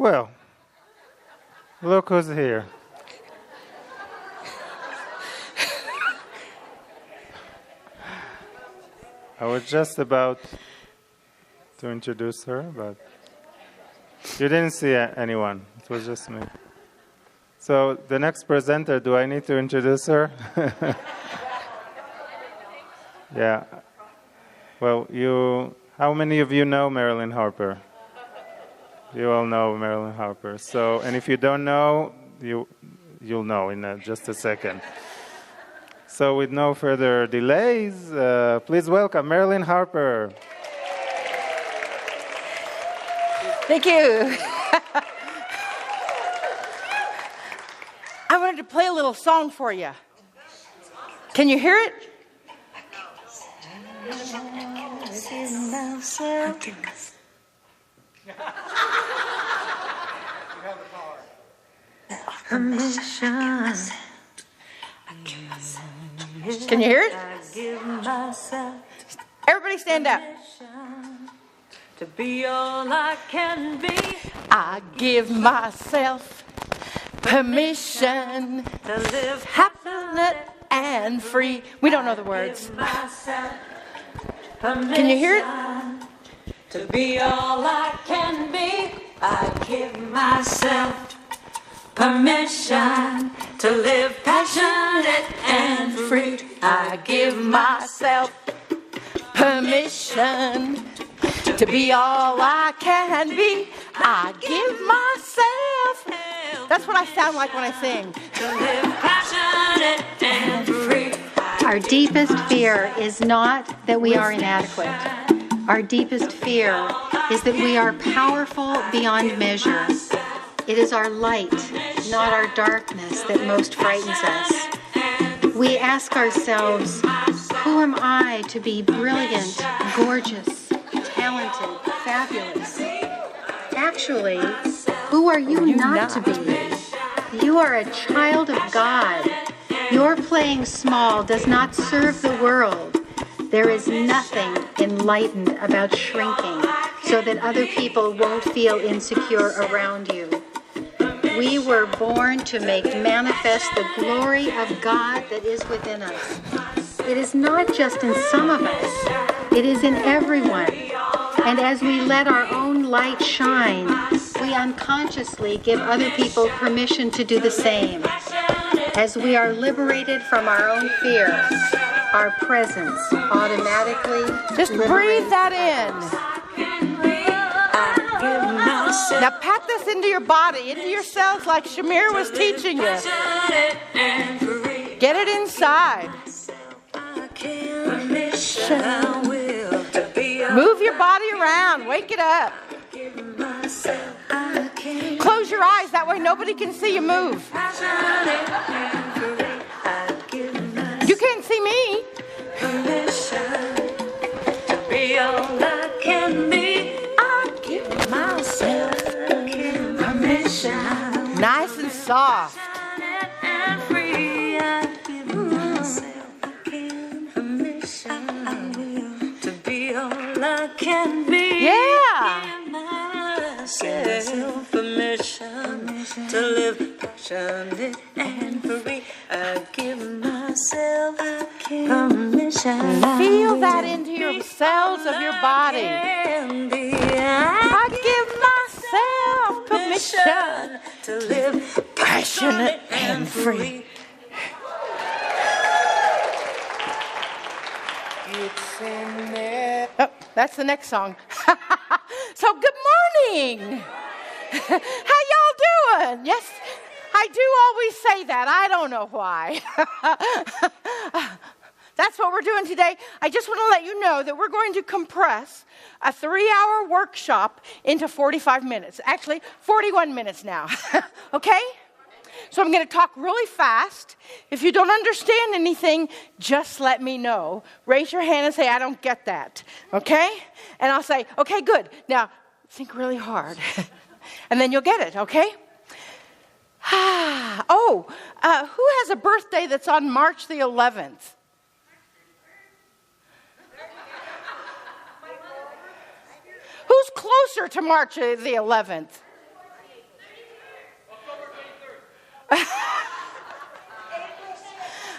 Well, look who's here. I was just about to introduce her, but you didn't see anyone. It was just me. So the next presenter, do I need to introduce her? Yeah. Well, how many of you know Marilyn Harper? You all know Marilyn Harper. So, and if you don't know, you'll know in just a second. So with no further delays, please welcome Marilyn Harper. Thank you. I wanted to play a little song for you. Can you hear it? Can you hear it? Everybody stand up. To be all I can be. I give myself permission To live happy and free. We don't know the words. Can you hear it? To be all I can be. I give myself permission to live passionate and free. I give myself permission to be all I can be. I give myself. That's what I sound like when I sing. To live passionate and free. Our deepest fear is not that we are inadequate. Our deepest fear is that we are powerful beyond measure. It is our light, not our darkness, that most frightens us. We ask ourselves, who am I to be brilliant, gorgeous, talented, fabulous? Actually, who are you not to be? You are a child of God. Your playing small does not serve the world. There is nothing enlightened about shrinking so that other people won't feel insecure around you. We were born to make manifest the glory of God that is within us. It is not just in some of us, it is in everyone. And as we let our own light shine, we unconsciously give other people permission to do the same. As we are liberated from our own fear, our presence automatically Just breathe that in. Now pat this into your body, into your cells like Shamir was teaching you. Get it inside. Move your body around. Wake it up. Close your eyes. That way nobody can see you move. You can't see me. To be all I can be. I give myself permission. Nice and soft. And free. I give myself permission. I will to be all I can be. Yeah. Give myself permission to live passionate and free. I give myself permission. Feel that into your cells of your body. I give myself permission to live passionate and free. Oh, that's the next song. So good morning. How y'all doing? Yes, I do always say that. I don't know why. That's what we're doing today. I just want to let you know that we're going to compress a 3-hour workshop into 45 minutes. Actually, 41 minutes now. Okay? So I'm going to talk really fast. If you don't understand anything, just let me know. Raise your hand and say, I don't get that. Okay? And I'll say, okay, good. Now, think really hard. And then you'll get it, okay? Who has a birthday that's on March the 11th? Who's closer to March the 11th?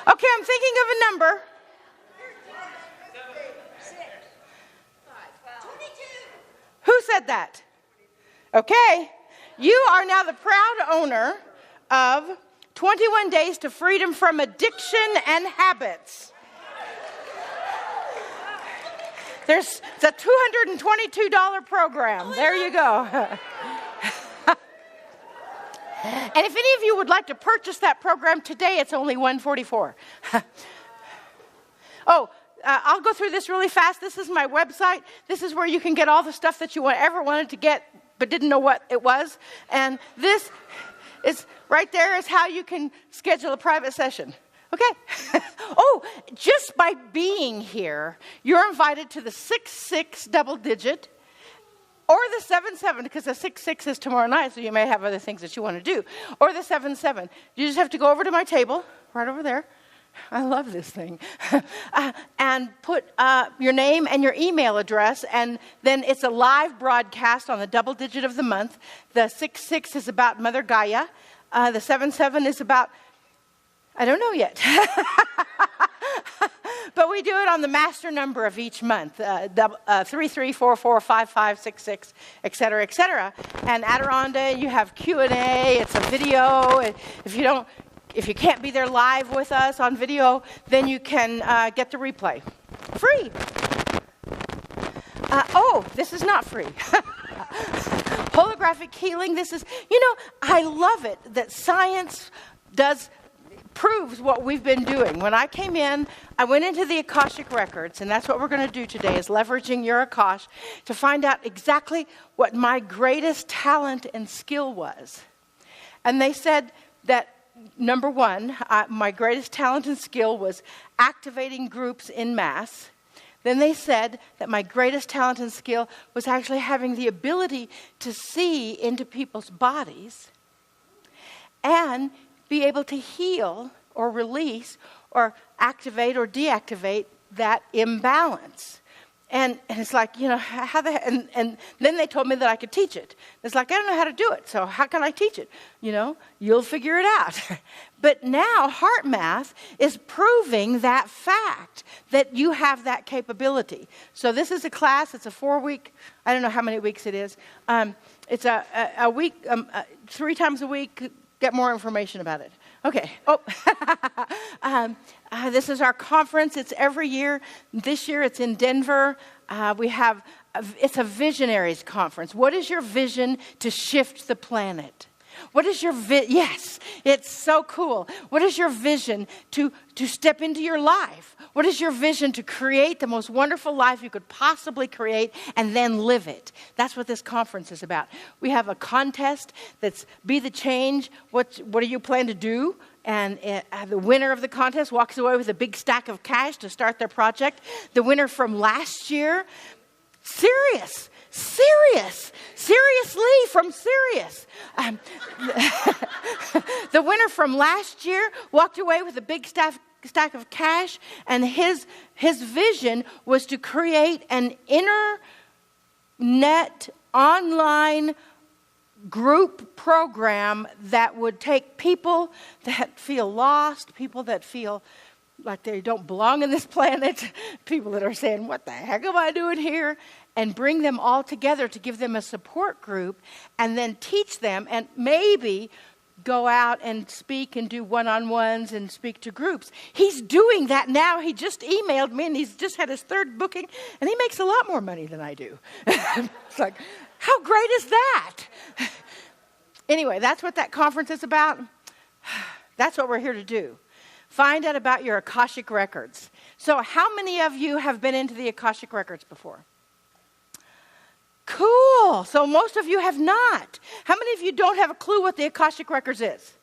Okay, I'm thinking of a number. Who said that? Okay. You are now the proud owner of 21 Days to Freedom from Addiction and Habits. It's a $222 program. There you go. And if any of you would like to purchase that program today, it's only $144. I'll go through this really fast. This is my website. This is where you can get all the stuff that you ever wanted to get but didn't know what it was. And this is right there is how you can schedule a private session. Okay. Just by being here, you're invited to the 6-6 double digit or the 7-7, because the 6-6 is tomorrow night, so you may have other things that you want to do. Or the 7-7. You just have to go over to my table, right over there. I love this thing. And put your name and your email address, and then it's a live broadcast on the double digit of the month. The 6-6 is about Mother Gaia. The 7-7 is about, I don't know yet. But we do it on the master number of each month, 3, 3, 4, 4, 5, 5, 6, 6, et cetera, et cetera. And Adironnda, you have Q&A. It's a video. If you can't be there live with us on video, then you can get the replay. Free. This is not free. Holographic healing, I love it that science proves what we've been doing. When I came in, I went into the Akashic records, and that's what we're going to do today, is leveraging your Akash to find out exactly what my greatest talent and skill was. And they said that, number one, my greatest talent and skill was activating groups in mass. Then they said that my greatest talent and skill was actually having the ability to see into people's bodies and be able to heal or release or activate or deactivate that imbalance. And it's like, how and then they told me that I could teach it. It's like, I don't know how to do it, so how can I teach it? You'll figure it out. But now Heart Math is proving that fact, that you have that capability. So this is a class. It's a 4-week, I don't know how many weeks it is. It's a week, 3 times a week. Get more information about it. Okay. This is our conference. It's every year. This year it's in Denver. It's a visionaries conference. What is your vision to shift the planet? What is your Yes, it's so cool. What is your vision to step into your life? What is your vision to create the most wonderful life you could possibly create and then live it? That's what this conference is about. We have a contest that's Be the Change. What do you plan to do? And the winner of the contest walks away with a big stack of cash to start their project. The winner from last year, seriously from Sirius. The winner from last year walked away with a big stack of cash, and his vision was to create an internet online group program that would take people that feel lost, people that feel like they don't belong on this planet, people that are saying, what the heck am I doing here? And bring them all together to give them a support group and then teach them and maybe go out and speak and do one-on-ones and speak to groups. He's doing that now. He just emailed me and he's just had his 3rd booking and he makes a lot more money than I do. It's like, how great is that? Anyway, that's what that conference is about. That's what we're here to do. Find out about your Akashic records. So how many of you have been into the Akashic records before? Cool. So most of you have not. How many of you don't have a clue what the Akashic records is?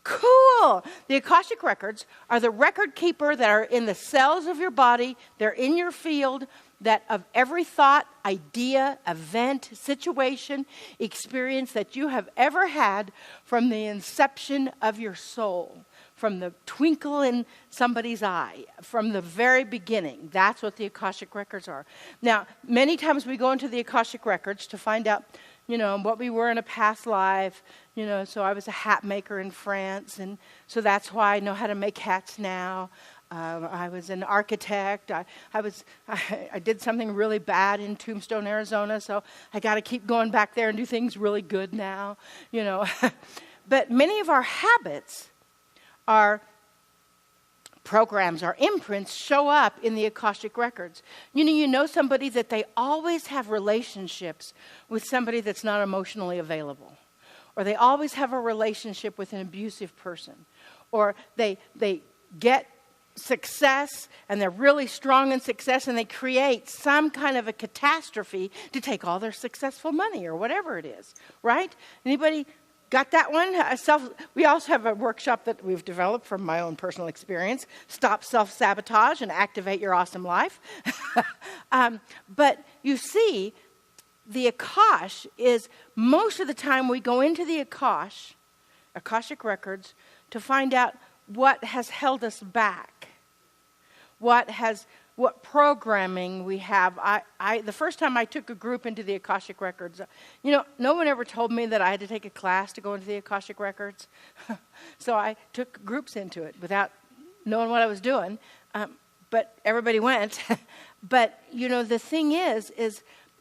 Cool. The Akashic records are the record keeper that are in the cells of your body. They're in your field, that of every thought, idea, event, situation, experience that you have ever had from the inception of your soul, from the twinkle in somebody's eye, from the very beginning. That's what the Akashic records are. Now, many times we go into the Akashic records to find out and what we were in a past life. So I was a hat maker in France, and so that's why I know how to make hats now. I was an architect. I did something really bad in Tombstone, Arizona, so I got to keep going back there and do things really good now, But many of our habits, our programs, our imprints show up in the Akashic records. You know somebody that they always have relationships with somebody that's not emotionally available, or they always have a relationship with an abusive person, or they get success and they're really strong in success and they create some kind of a catastrophe to take all their successful money or whatever it is, right? Anybody got that one? We also have a workshop that we've developed from my own personal experience. Stop self-sabotage and activate your awesome life. But you see, the Akash is, most of the time we go into the Akashic records, to find out what has held us back, what programming we have. The first time I took a group into the Akashic records, no one ever told me that I had to take a class to go into the Akashic records. So I took groups into it without knowing what I was doing. But everybody went. But, the thing is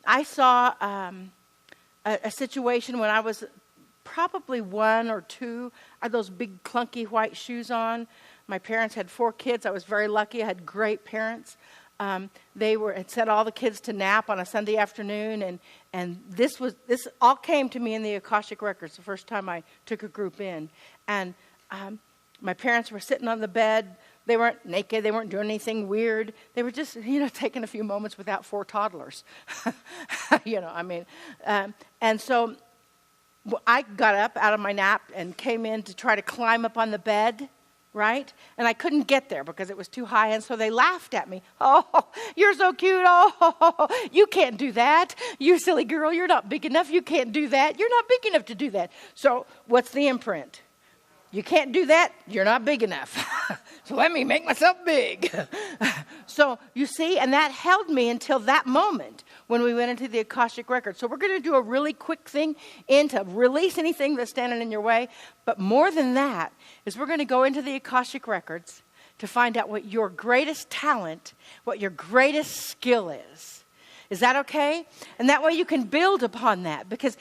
I saw a situation when I was probably 1 or 2. I had those big clunky white shoes on. My parents had 4 kids. I was very lucky. I had great parents. They had sent all the kids to nap on a Sunday afternoon, and this all came to me in the Akashic records the first time I took a group in. And my parents were sitting on the bed. They weren't naked. They weren't doing anything weird. They were just, taking a few moments without 4 toddlers. And so I got up out of my nap and came in to try to climb up on the bed, right? And I couldn't get there because it was too high, and so they laughed at me. Oh, you're so cute. Oh, you can't do that. You silly girl, you're not big enough. You can't do that. You're not big enough to do that. So what's the imprint? You can't do that. You're not big enough. So let me make myself big. So you see, and that held me until that moment when we went into the Akashic record. So we're going to do a really quick thing to release anything that's standing in your way. But more than that is we're going to go into the Akashic records to find out what your greatest talent, what your greatest skill is. Is that okay? And that way you can build upon that. Because,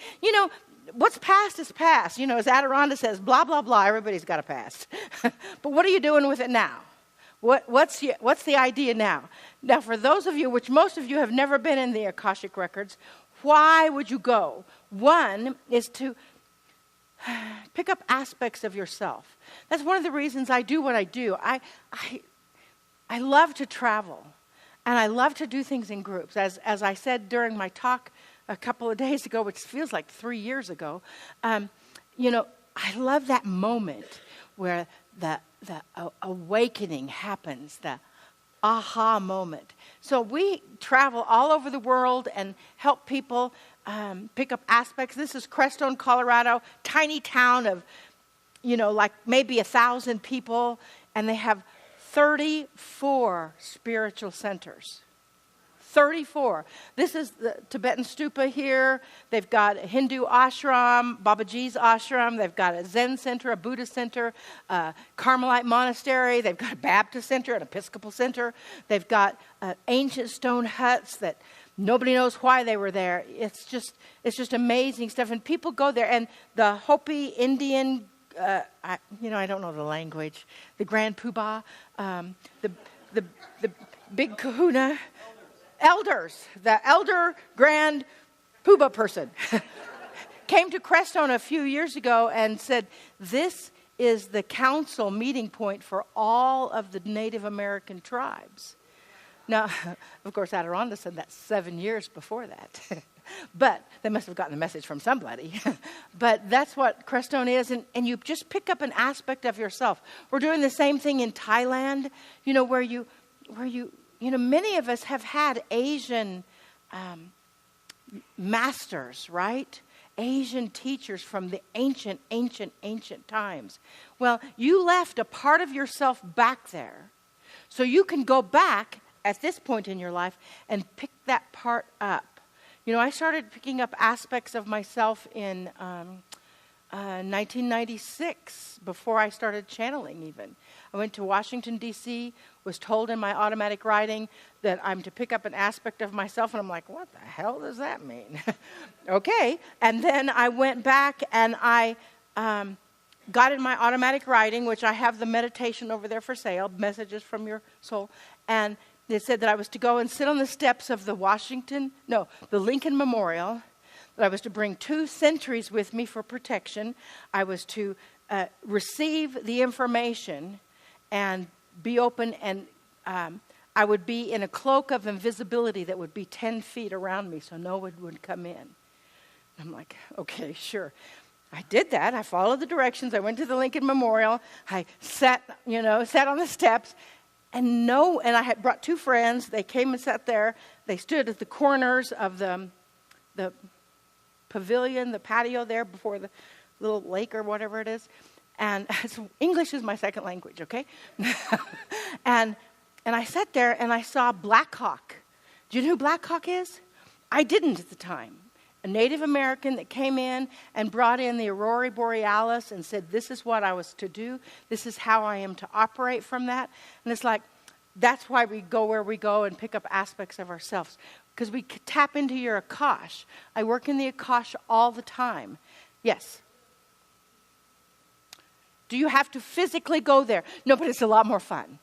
what's past is past. As Adironnda says, blah, blah, blah, everybody's got a past. But what are you doing with it now? What's the idea now? Now, for those of you, which most of you have never been in the Akashic records, why would you go? One is to pick up aspects of yourself. That's one of the reasons I do what I do. I love to travel, and I love to do things in groups. As I said during my talk a couple of days ago, which feels like 3 years ago, I love that moment where the awakening happens, the aha moment. So we travel all over the world and help people pick up aspects. This is Crestone, Colorado, tiny town of, like maybe 1,000 people, and they have 34 spiritual centers. 34. This is the Tibetan stupa here. They've got a Hindu ashram, Babaji's ashram. They've got a Zen center, a Buddhist center, a Carmelite monastery. They've got a Baptist center, an Episcopal center. They've got ancient stone huts that nobody knows why they were there. It's just amazing stuff. And people go there. And the Hopi Indian, I don't know the language. The Grand Poobah, the big kahuna. Elders, the elder grand poobah person came to Crestone a few years ago and said, this is the council meeting point for all of the Native American tribes. Now, of course, Adironnda said that 7 years before that. But they must have gotten the message from somebody. But that's what Crestone is, and you just pick up an aspect of yourself. We're doing the same thing in Thailand, where you many of us have had Asian masters, right? Asian teachers from the ancient times. Well, you left a part of yourself back there. So you can go back at this point in your life and pick that part up. You know, I started picking up aspects of myself in 1996, before I started channeling even. I went to Washington, D.C., was told in my automatic writing that I'm to pick up an aspect of myself, and I'm like, what the hell does that mean? Okay. And then I went back and I got in my automatic writing, which I have the meditation over there for sale, Messages from Your Soul, and it said that I was to go and sit on the steps of the Lincoln Memorial, that I was to bring 2 sentries with me for protection. I was to receive the information and be open, and I would be in a cloak of invisibility that would be 10 feet around me so no one would come in. I'm like, okay, sure. I did that. I followed the directions. I went to the Lincoln Memorial. I sat on the steps. And I had brought 2 friends. They came and sat there. They stood at the corners of the pavilion, the patio there before the little lake or whatever it is. And so English is my second language, okay? and I sat there and I saw Black Hawk. Do you know who Black Hawk is? I didn't at the time. A Native American that came in and brought in the Aurora Borealis and said, this is what I was to do. This is how I am to operate from that. And it's like, that's why we go where we go and pick up aspects of ourselves. Because we tap into your Akash. I work in the Akash all the time. Yes. Do you have to physically go there? No, but it's a lot more fun.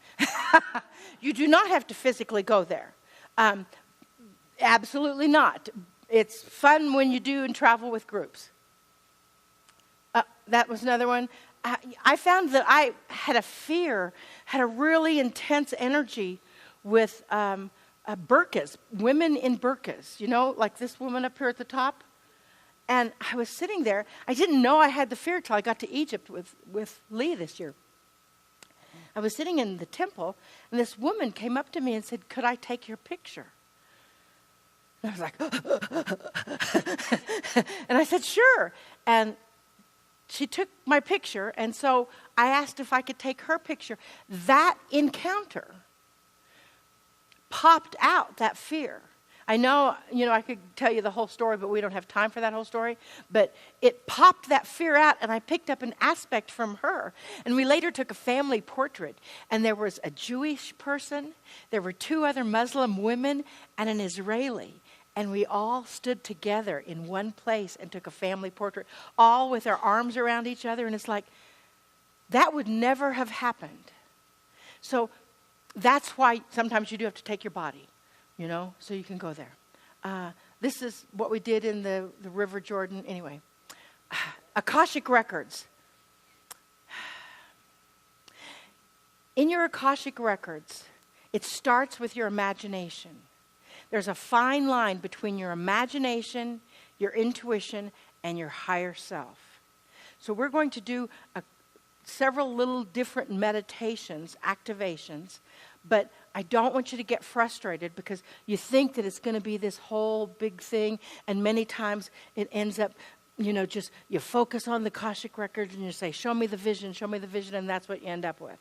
You do not have to physically go there. Absolutely not. It's fun when you do and travel with groups. That was another one. I found that I had a really intense energy with burqas, women in burqas, like this woman up here at the top. And I was sitting there. I didn't know I had the fear till I got to Egypt with Lee this year. I was sitting in the temple, and this woman came up to me and said, could I take your picture? And I was like, and I said, sure. And she took my picture, and so I asked if I could take her picture. That encounter popped out that fear. I know, I could tell you the whole story, but we don't have time for that whole story. But it popped that fear out, and I picked up an aspect from her. And we later took a family portrait, and there was a Jewish person, there were 2 other Muslim women, and an Israeli. And we all stood together in one place and took a family portrait, all with our arms around each other. And it's like, that would never have happened. So that's why sometimes you do have to take your body, so you can go there. This is what we did in the River Jordan. Anyway, Akashic Records. In your Akashic Records, it starts with your imagination. There's a fine line between your imagination, your intuition, and your higher self. So we're going to do several little different meditations, activations, but I don't want you to get frustrated because you think that it's going to be this whole big thing, and many times it ends up, just you focus on the Akashic Records and you say, show me the vision, and that's what you end up with,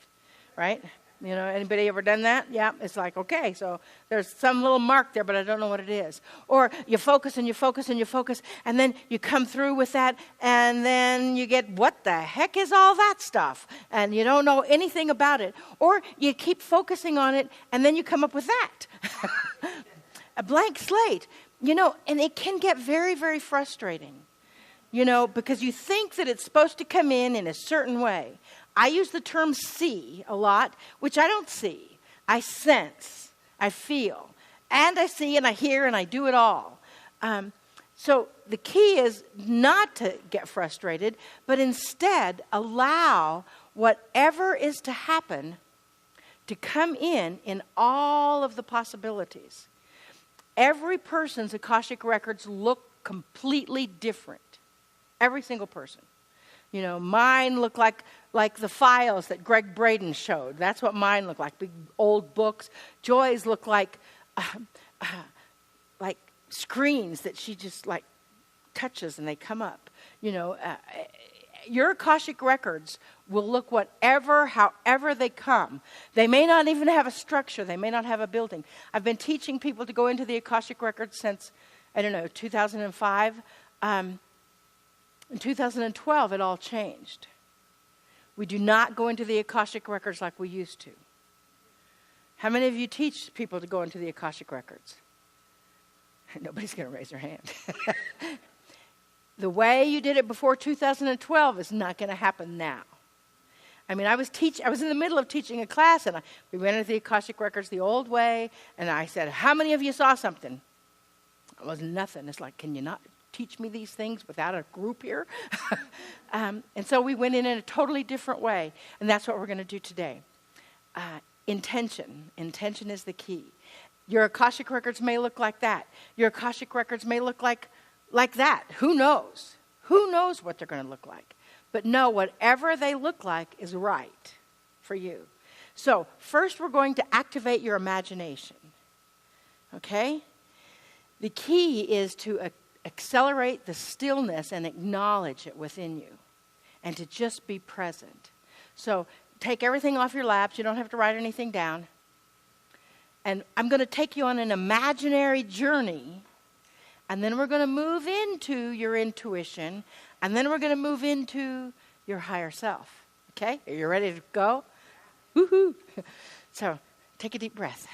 right? Anybody ever done that? Yeah, it's like, okay, so there's some little mark there, but I don't know what it is. Or you focus and you focus and you focus, and then you come through with that, and then you get, what the heck is all that stuff? And you don't know anything about it. Or you keep focusing on it, and then you come up with that. A blank slate, and it can get very, very frustrating, because you think that it's supposed to come in a certain way. I use the term see a lot, which I don't see. I sense, I feel, and I see and I hear and I do it all. So the key is not to get frustrated, but instead allow whatever is to happen to come in all of the possibilities. Every person's Akashic Records look completely different. Every single person. Mine look like the files that Greg Braden showed. That's what mine look like, big old books. Joy's look like screens that she just touches and they come up. Your Akashic Records will look however they come. They may not even have a structure. They may not have a building. I've been teaching people to go into the Akashic Records since I don't know, 2005. In 2012, it all changed. We do not go into the Akashic records like we used to. How many of you teach people to go into the Akashic records? Nobody's going to raise their hand. The way you did it before 2012 is not going to happen now. I mean, I was in the middle of teaching a class, and we went into the Akashic records the old way, and I said, how many of you saw something? It was nothing. It's like, can you not teach me these things without a group here? And so we went in a totally different way, and that's what we're going to do today. Intention. Intention is the key. Your Akashic records may look like that. Your Akashic records may look like that. Who knows? Who knows what they're going to look like? But no, whatever they look like is right for you. So first we're going to activate your imagination. Okay? The key is to accelerate the stillness and acknowledge it within you. And to just be present. So take everything off your laps. You don't have to write anything down. And I'm going to take you on an imaginary journey. And then we're going to move into your intuition. And then we're going to move into your higher self. Okay? Are you ready to go? Woohoo! So take a deep breath.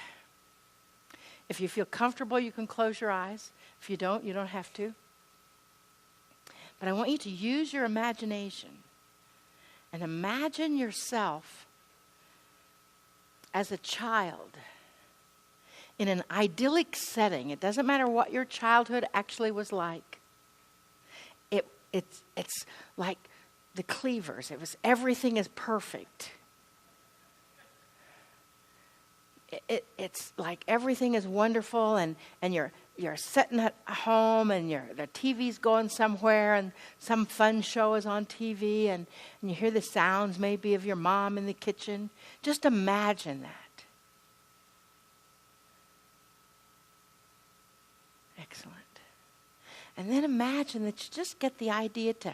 If you feel comfortable, you can close your eyes. If you don't have to. But I want you to use your imagination. And imagine yourself as a child in an idyllic setting. It doesn't matter what your childhood actually was like. It's like the Cleavers. Everything is perfect. It's like everything is wonderful, and you're sitting at home, and the TV's going somewhere, and some fun show is on TV, and you hear the sounds maybe of your mom in the kitchen. Just imagine that. Excellent. And then imagine that you just get the idea to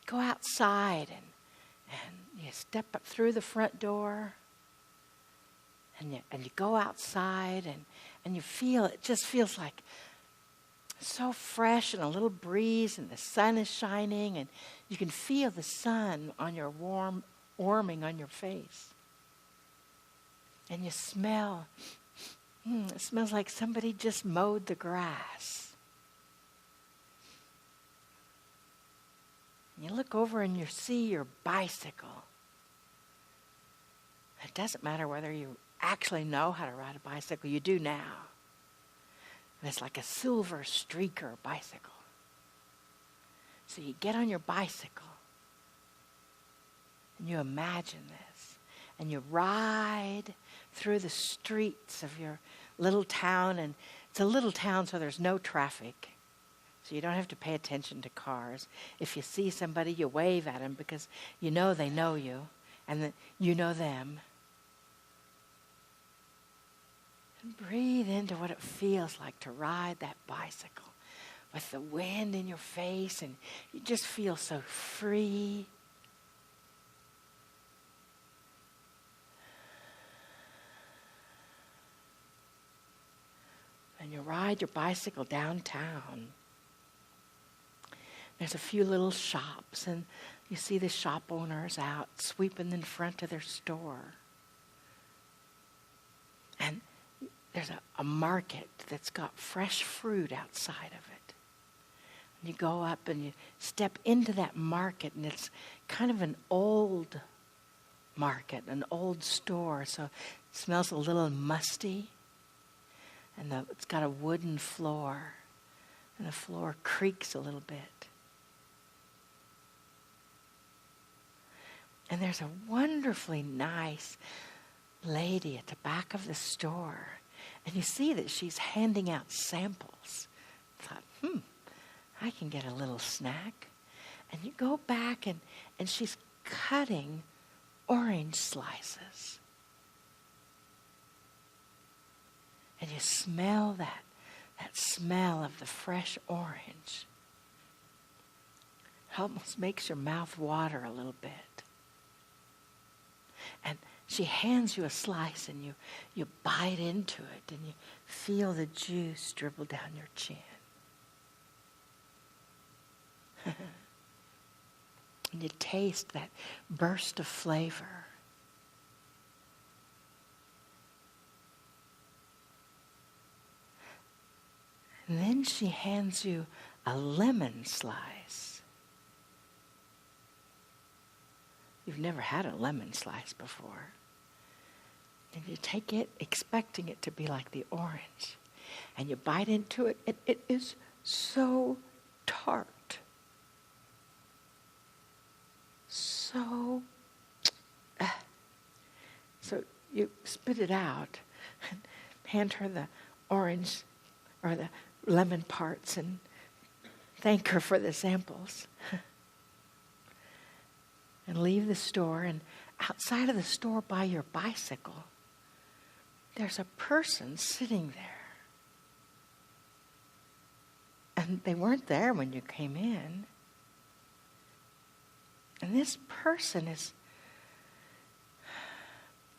go outside, and you step up through the front door, and you go outside, and you feel, it just feels like so fresh, and a little breeze, and the sun is shining, and you can feel the sun on your warming on your face. And you smell, it smells like somebody just mowed the grass. You look over and you see your bicycle. It doesn't matter whether you actually know how to ride a bicycle. You do now. And it's like a silver streaker bicycle. So you get on your bicycle and you imagine this. And you ride through the streets of your little town. And it's a little town, so there's no traffic. So you don't have to pay attention to cars. If you see somebody, you wave at them because you know they know you and that you know them. And breathe into what it feels like to ride that bicycle with the wind in your face, and you just feel so free. And you ride your bicycle downtown. There's a few little shops, and you see the shop owners out sweeping in front of their store. And there's a market that's got fresh fruit outside of it. And you go up and you step into that market, and it's kind of an old market, an old store, so it smells a little musty. And it's got a wooden floor, and the floor creaks a little bit. And there's a wonderfully nice lady at the back of the store. And you see that she's handing out samples. I thought, I can get a little snack. And you go back and she's cutting orange slices. And you smell that smell of the fresh orange. It almost makes your mouth water a little bit. And she hands you a slice, and you bite into it, and you feel the juice dribble down your chin. And you taste that burst of flavor. And then she hands you a lemon slice. You've never had a lemon slice before. And you take it expecting it to be like the orange. And you bite into it, and it is so tart. So you spit it out and hand her the orange or the lemon parts and thank her for the samples. And leave the store, and outside of the store by your bicycle, there's a person sitting there. And they weren't there when you came in. And this person is,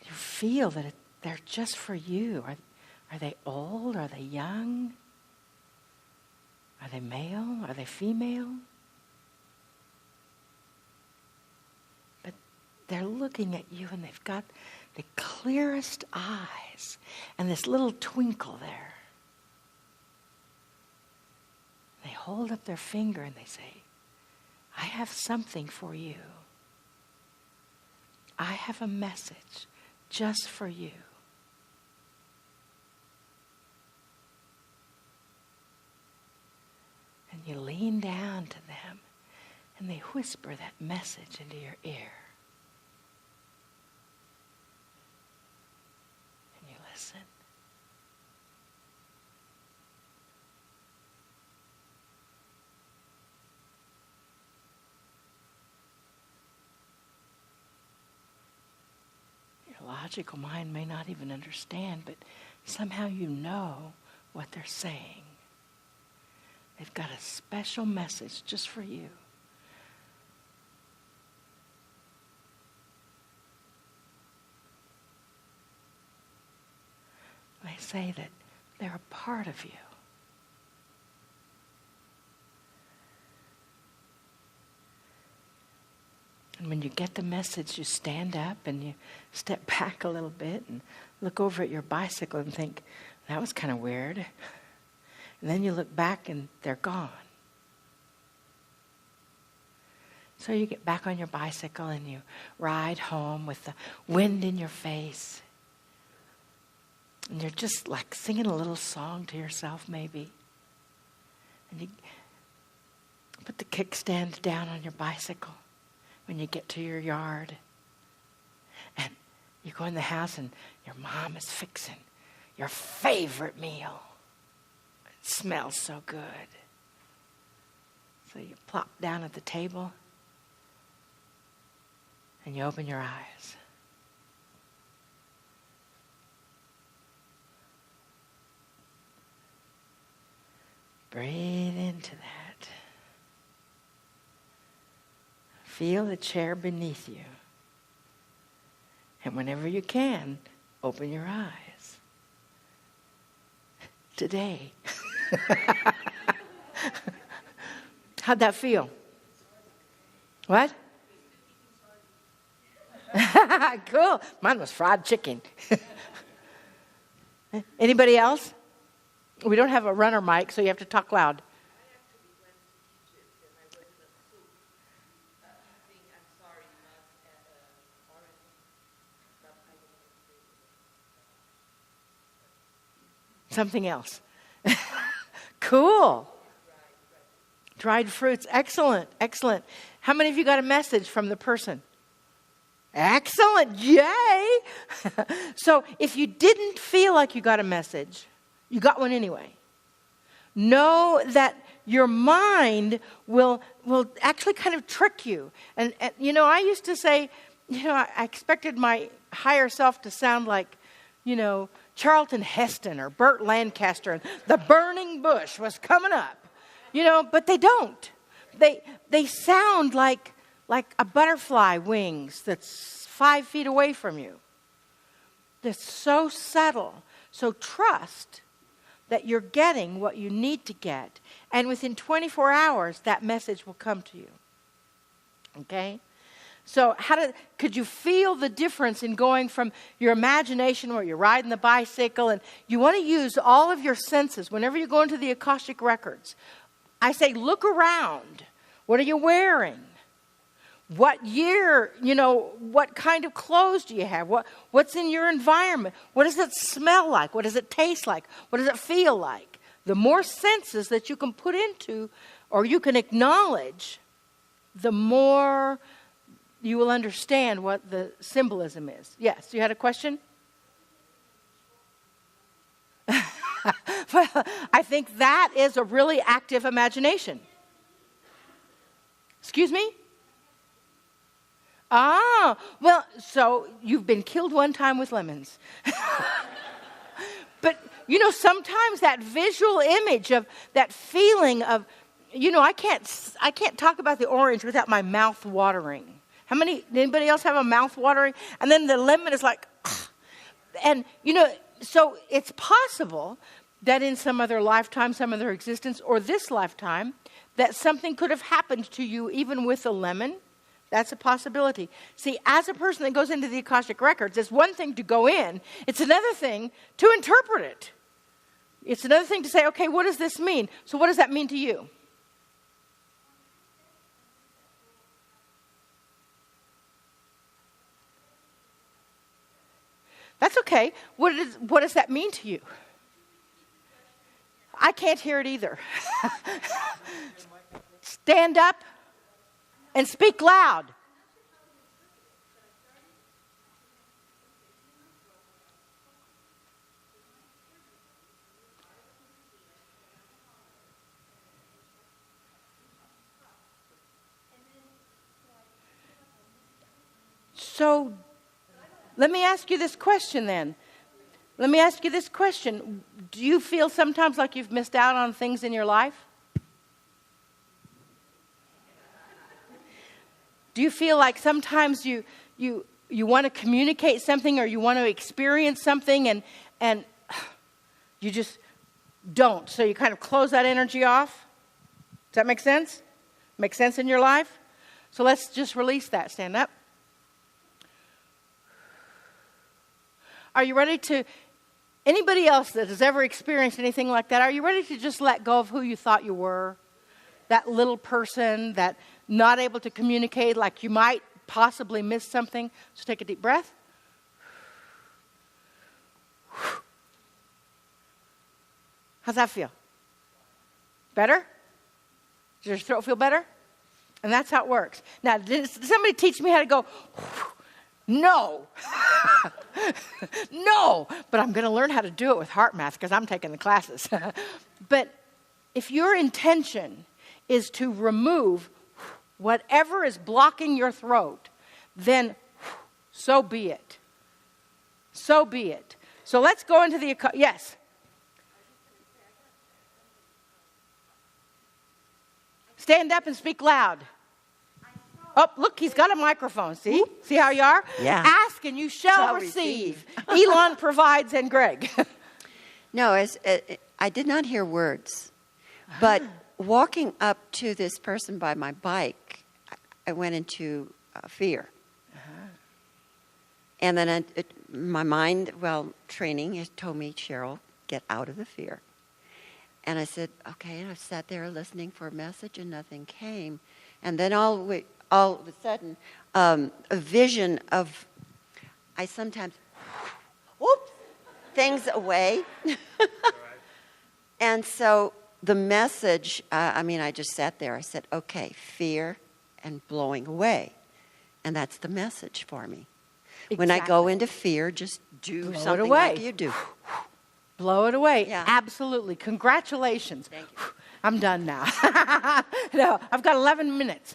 you feel that they're just for you. Are they old? Are they young? Are they male? Are they female? But they're looking at you and they've got the clearest eyes and this little twinkle there. They hold up their finger and they say, I have something for you. I have a message just for you. And you lean down to them and they whisper that message into your ear. And you listen. Your logical mind may not even understand, but somehow you know what they're saying. They've got a special message just for you. They say that they're a part of you. And when you get the message, you stand up and you step back a little bit and look over at your bicycle and think, that was kind of weird. And then you look back and they're gone. So you get back on your bicycle and you ride home with the wind in your face. And you're just like singing a little song to yourself maybe. And you put the kickstand down on your bicycle when you get to your yard. And you go in the house and your mom is fixing your favorite meal. It smells so good. So you plop down at the table and you open your eyes. Breathe into that. Feel the chair beneath you. And whenever you can, open your eyes. Today. How'd that feel? What? Cool. Mine was fried chicken. Anybody else? We don't have a runner mic, so you have to talk loud. Something else. Cool. Dried fruits. Excellent. Excellent. How many of you got a message from the person? Excellent. Yay. So if you didn't feel like you got a message, you got one anyway. Know that your mind will actually kind of trick you. And you know, I used to say, you know, I expected my higher self to sound like, you know, Charlton Heston or Burt Lancaster, and the burning bush was coming up, you know, but they don't. They sound like a butterfly wings that's 5 feet away from you. That's so subtle. So trust that you're getting what you need to get. And within 24 hours, that message will come to you. Okay? So could you feel the difference in going from your imagination where you're riding the bicycle and you want to use all of your senses whenever you go into the Akashic records? I say, look around. What are you wearing? What year, what kind of clothes do you have? What's in your environment? What does it smell like? What does it taste like? What does it feel like? The more senses that you can put into or you can acknowledge, the more you will understand what the symbolism is. Yes, you had a question? Well, I think that is a really active imagination. Excuse me? Ah, well, so you've been killed one time with lemons. But, sometimes that visual image of that feeling of, I can't talk about the orange without my mouth watering. Anybody else have a mouth watering? And then the lemon is like, and, so it's possible that in some other lifetime, some other existence, or this lifetime, that something could have happened to you even with a lemon. That's a possibility. See, as a person that goes into the Akashic records, it's one thing to go in. It's another thing to interpret it. It's another thing to say, okay, what does this mean? So what does that mean to you? That's okay. What does that mean to you? I can't hear it either. Stand up and speak loud. So, let me ask you this question then. Do you feel sometimes like you've missed out on things in your life? Do you feel like sometimes you want to communicate something or you want to experience something and you just don't? So you kind of close that energy off? Does that make sense? Make sense in your life? So let's just release that. Stand up. Are you ready to, anybody else that has ever experienced anything like that, are you ready to just let go of who you thought you were? That little person that not able to communicate, like you might possibly miss something. So take a deep breath. How's that feel? Better? Does your throat feel better? And that's how it works. Now, did somebody teach me how to go? No. No. But I'm going to learn how to do it with heart math because I'm taking the classes. But if your intention is to remove whatever is blocking your throat, then so be it. So be it. So let's go into the, yes. Stand up and speak loud. Oh, look, he's got a microphone. See? See how you are? Yeah. Ask and you shall receive. Elon provides and Greg. No, I did not hear words. But walking up to this person by my bike, I went into fear. And then my mind, training has told me, Cheryl, get out of the fear. And I said, okay. And I sat there listening for a message and nothing came. And then all of a sudden, a vision of, I sometimes, whoops, things away. And so the message, I just sat there. I said, okay, fear and blowing away. And that's the message for me. Exactly. When I go into fear, just do something like you do. Blow it away. Yeah. Absolutely. Congratulations. Thank you. I'm done now. No, I've got 11 minutes.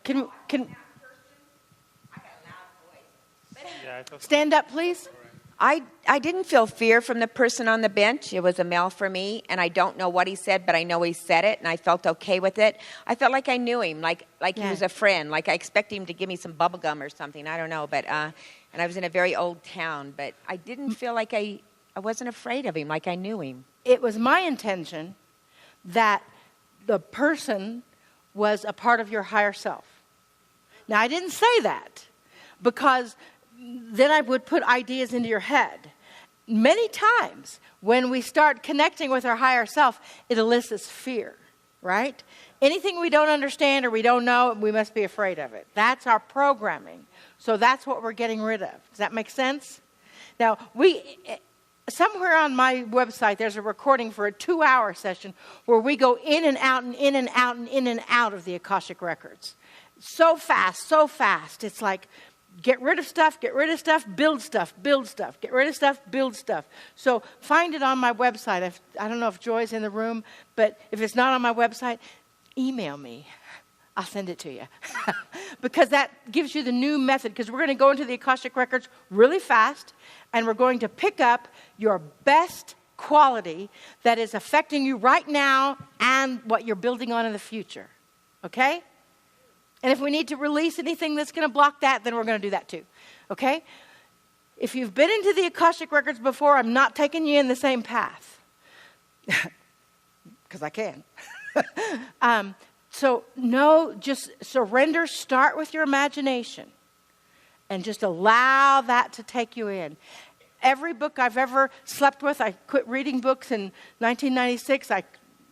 Can stand up, please? I didn't feel fear from the person on the bench. It was a male for me, and I don't know what he said, but I know he said it, and I felt okay with it. I felt like I knew him, like he was a friend, like I expected him to give me some bubble gum or something. I don't know, but and I was in a very old town, but I didn't feel like I wasn't afraid of him, like I knew him. It was my intention that the person was a part of your higher self. Now, I didn't say that because then I would put ideas into your head. Many times when we start connecting with our higher self, it elicits fear, right? Anything we don't understand or we don't know, we must be afraid of it. That's our programming. So that's what we're getting rid of. Does that make sense? Now, somewhere on my website, there's a recording for a 2-hour session where we go in and out and in and out and in and out of the Akashic records. So fast. It's like, get rid of stuff, build stuff, build stuff. Get rid of stuff, build stuff. So find it on my website. I don't know if Joy's in the room, but if it's not on my website, email me. I'll send it to you. Because that gives you the new method. Because we're going to go into the Akashic records really fast, and we're going to pick up your best quality that is affecting you right now and what you're building on in the future. Okay? And if we need to release anything that's going to block that, then we're going to do that too. Okay? If you've been into the Akashic records before, I'm not taking you in the same path. Because I can. So no, just surrender. Start with your imagination. And just allow that to take you in. Every book I've ever slept with, I quit reading books in 1996.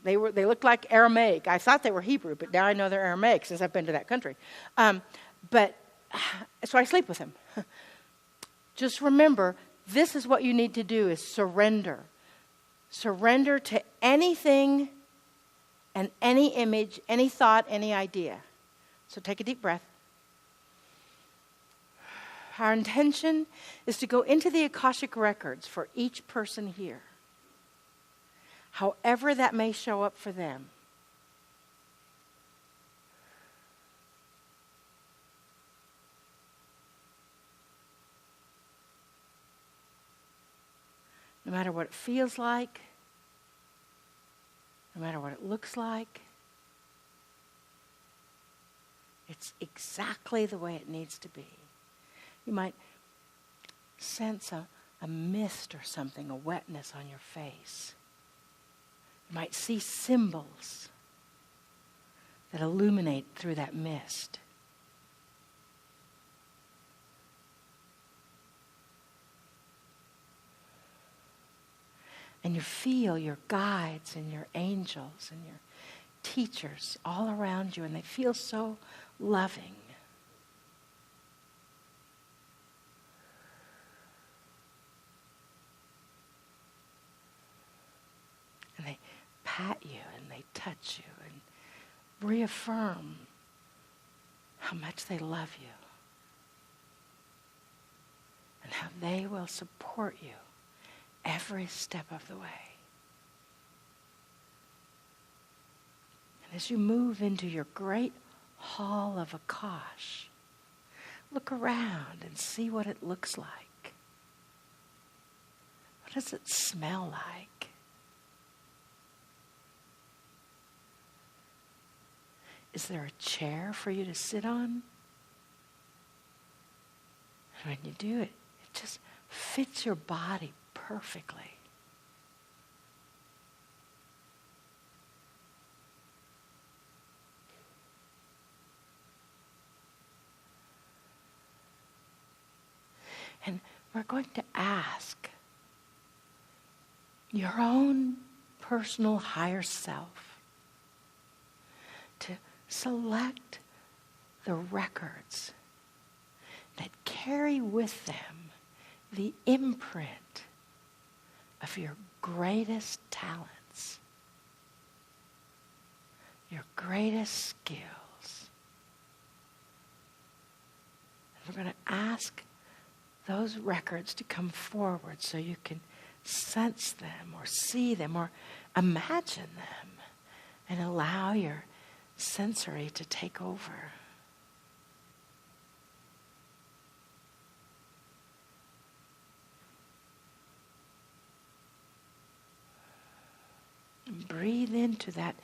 They looked like Aramaic. I thought they were Hebrew, but now I know they're Aramaic since I've been to that country. So I sleep with them. Just remember, this is what you need to do, is surrender. Surrender to anything and any image, any thought, any idea. So take a deep breath. Our intention is to go into the Akashic records for each person here, however that may show up for them. No matter what it feels like, no matter what it looks like, it's exactly the way it needs to be. You might sense a mist or something, a wetness on your face. You might see symbols that illuminate through that mist. And you feel your guides and your angels and your teachers all around you, and they feel so loving. And they pat you and they touch you and reaffirm how much they love you and how they will support you every step of the way. And as you move into your great hall of Akash, look around and see what it looks like. What does it smell like? Is there a chair for you to sit on? And when you do it, it just fits your body perfectly. And we're going to ask your own personal higher self to select the records that carry with them the imprint of your greatest talents, your greatest skills. And we're going to ask those records to come forward so you can sense them or see them or imagine them and allow your sensory to take over. into that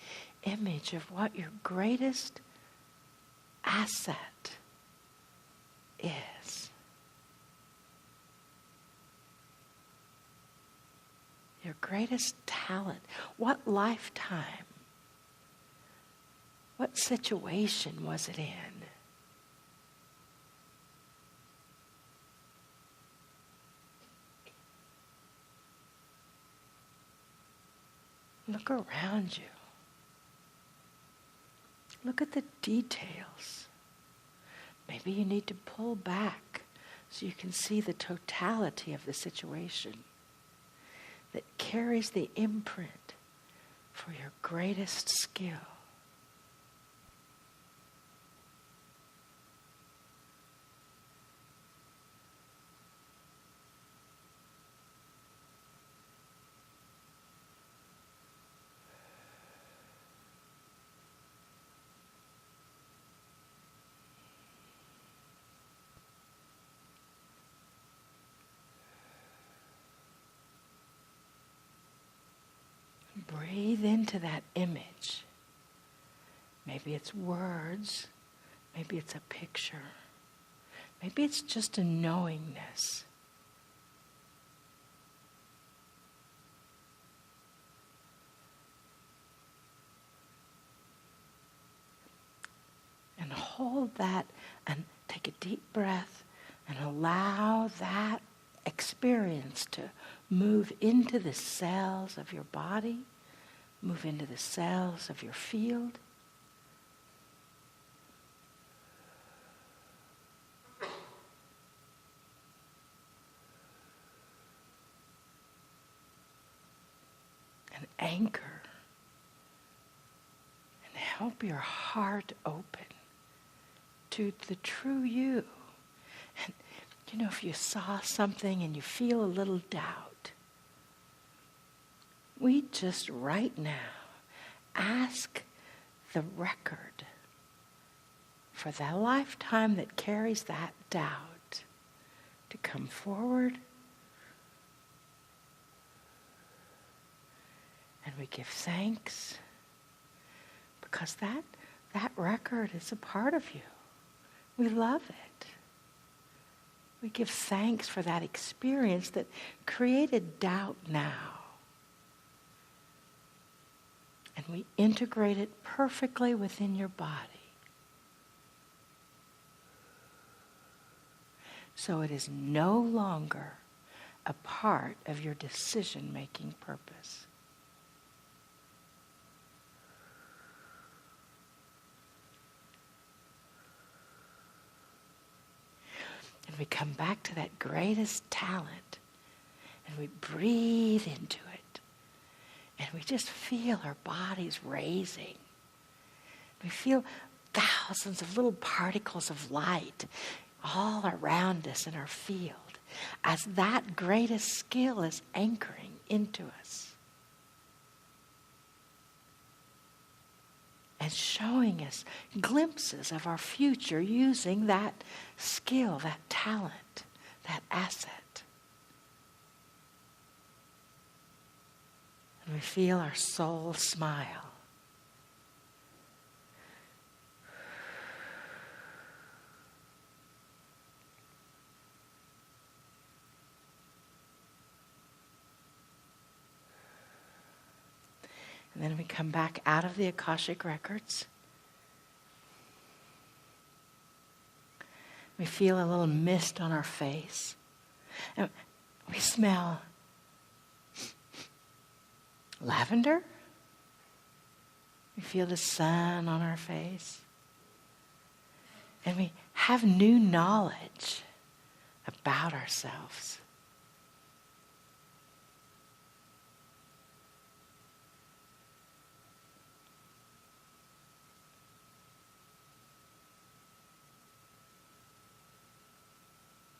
image of what your greatest asset is. Your greatest talent. What lifetime? What situation was it in? Look around you. Look at the details. Maybe you need to pull back so you can see the totality of the situation that carries the imprint for your greatest skill. Breathe into that image. Maybe it's words. Maybe it's a picture. Maybe it's just a knowingness. And hold that and take a deep breath and allow that experience to move into the cells of your body, move into the cells of your field. And anchor and help your heart open to the true you. And you know, if you saw something and you feel a little doubt, we just right now ask the record for that lifetime that carries that doubt to come forward. And we give thanks because that record is a part of you. We love it. We give thanks for that experience that created doubt now. And we integrate it perfectly within your body. So it is no longer a part of your decision-making purpose. And we come back to that greatest talent and we breathe into it. And we just feel our bodies raising. We feel thousands of little particles of light all around us in our field as that greatest skill is anchoring into us. And showing us glimpses of our future using that skill, that talent, that asset. And we feel our soul smile. And then we come back out of the Akashic records. We feel a little mist on our face. And we smell lavender. We feel the sun on our face. And we have new knowledge about ourselves.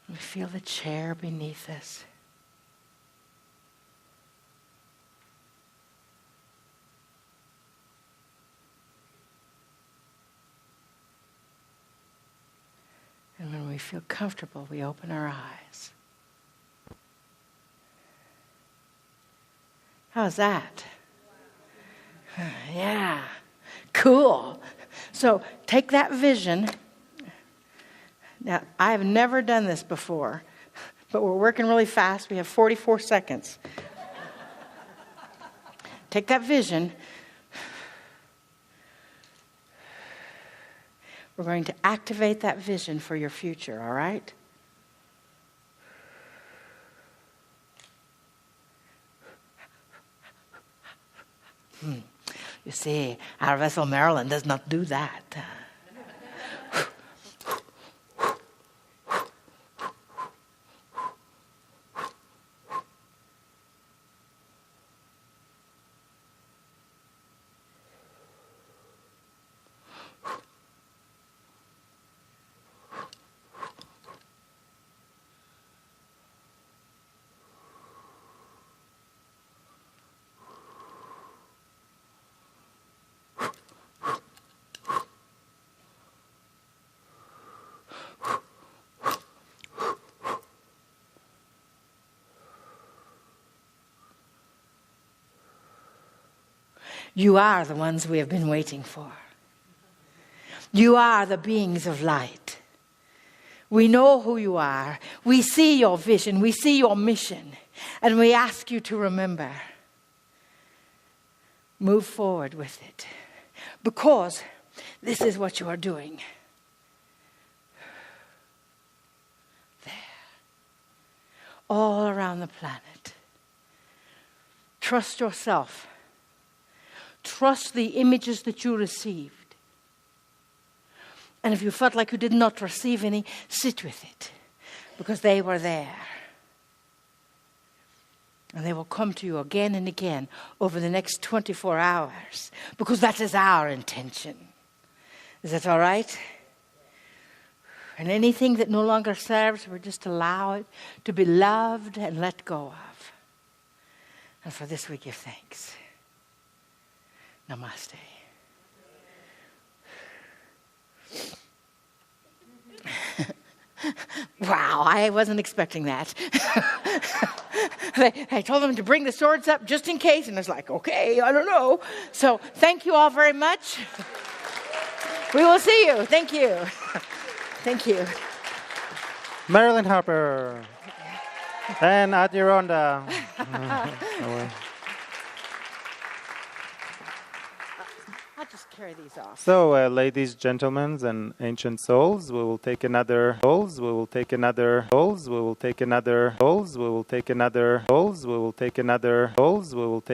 We feel the chair beneath us. And when we feel comfortable, we open our eyes. How's that? Yeah, cool. So take that vision. Now, I have never done this before, but we're working really fast. We have 44 seconds. Take that vision. We're going to activate that vision for your future, all right? You see, our vessel Marilyn does not do that. You are the ones we have been waiting for. You are the beings of light. We know who you are. We see your vision. We see your mission. And we ask you to remember. Move forward with it. Because this is what you are doing. There. All around the planet. Trust yourself. Trust the images that you received. And if you felt like you did not receive any, sit with it. Because they were there. And they will come to you again and again over the next 24 hours. Because that is our intention. Is that all right? And anything that no longer serves, we just allow it to be loved and let go of. And for this we give thanks. Namaste. Wow, I wasn't expecting that. I told them to bring the swords up just in case, and I was like, okay, I don't know. So thank you all very much. We will see you. Thank you. Thank you. Marilyn Harper and Adironnda. I'll just carry these off. So, ladies, gentlemen, and ancient souls, we will take another souls. We will take another souls. We will take another souls. We will take another souls. We will take another souls. We will take